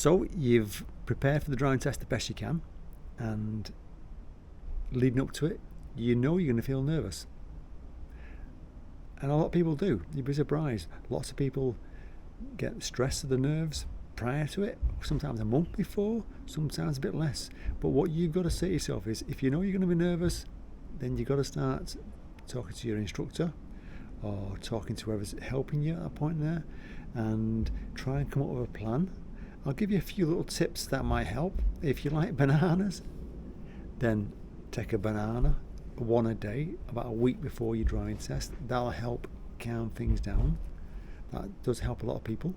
So you've prepared for the driving test the best you can, and leading up to it, you know you're going to feel nervous. And a lot of people do. You'd be surprised. Lots of people get stressed of the nerves prior to it, sometimes a month before, sometimes a bit less. But what you've got to say to yourself is, if you know you're going to be nervous, then you've got to start talking to your instructor or talking to whoever's helping you at that point there, and try and come up with a plan. I'll give you a few little tips that might help. If you like bananas, then take a banana, one a day, about a week before your driving test. That'll help calm things down. That does help a lot of people.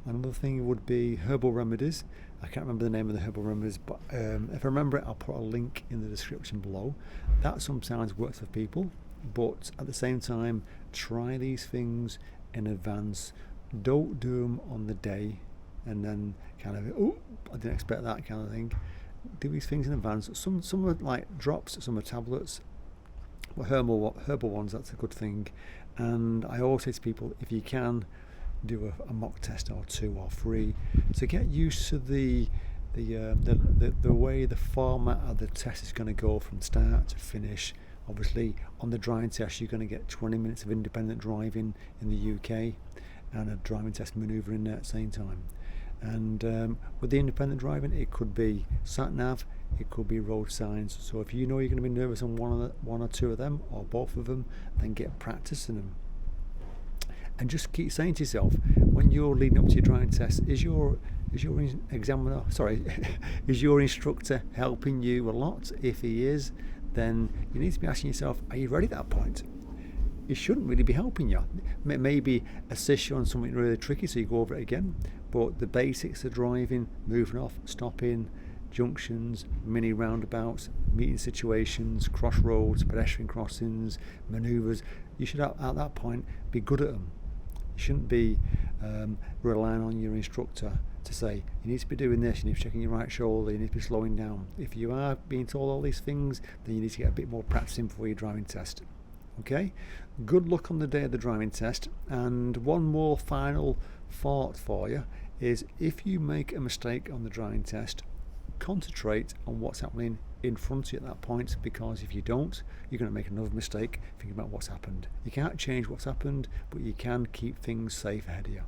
Another thing would be herbal remedies. I can't remember the name of the herbal remedies, but if I remember it, I'll put a link in the description below. That sometimes works for people, but at the same time, try these things in advance. Don't do them on the day and then kind of, oh, I didn't expect that kind of thing. Do these things in advance. Some are like drops, some are tablets. But herbal ones, that's a good thing. And I always say to people, if you can, do a mock test or 2 or 3 to get used to the way the format of the test is going to go from start to finish. Obviously, on the driving test, you're going to get 20 minutes of independent driving in the UK and a driving test manoeuvre in there at the same time. And with the independent driving, it could be sat nav, it could be road signs. So if you know you're going to be nervous on one or two of them, or both of them, then get practicing them. And just keep saying to yourself, when you're leading up to your driving test, is your instructor helping you a lot? If he is, then you need to be asking yourself, are you ready at that point? He shouldn't really be helping you. Maybe assist you on something really tricky, so you go over it again. But the basics of driving, moving off, stopping, junctions, mini roundabouts, meeting situations, crossroads, pedestrian crossings, manoeuvres, you should at that point be good at them. You shouldn't be relying on your instructor to say, you need to be doing this, you need to be checking your right shoulder, you need to be slowing down. If you are being told all these things, then you need to get a bit more practice in before your driving test. Okay, good luck on the day of the driving test. And one more final thought for you is, if you make a mistake on the driving test, concentrate on what's happening in front of you at that point, because if you don't, you're going to make another mistake thinking about what's happened. You can't change what's happened, but you can keep things safe ahead of you.